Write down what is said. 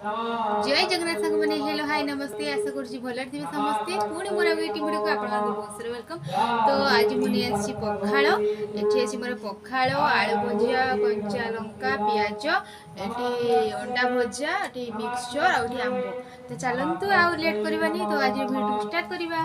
जय जगन्नाथ संग मैंने हेलो हाय नमस्ते आशा करुँची भल थे समस्ते पुणी मोर यूट्यूब वीडियो को आप बहुत सारा वेलकम। तो आज मुझे आसी पखाड़ ये आसी मोर पखाड़ आलू भजा कंचा लंका पिज ये अंडा भजा ये मिक्सचर आउे आंब। तो चलतु आउ लेट करवानी तो आज वीडियो स्टार्ट करवा।